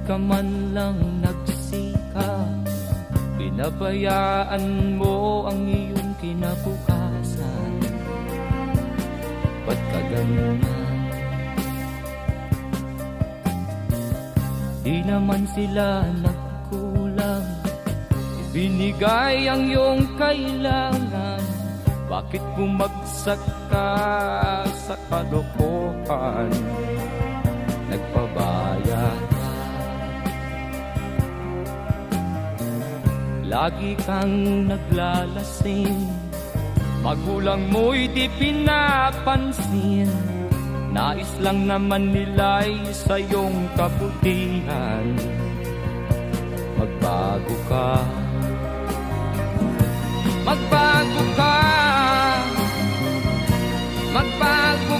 ka man lang nagsikap, pinabayaan mo ang iyong kinabukasan. Ba't ka ganyan? Di naman sila nagkulang, ibinigay ang iyong kailangan. Bakit bumagsak ka sa kalokohan? Nagpabaya ka, lagi kang naglalasing, magulang mo'y di pinapansin. Nais lang naman nila'y sa iyong kabutihan. Magbago ka, magbago ka, magbago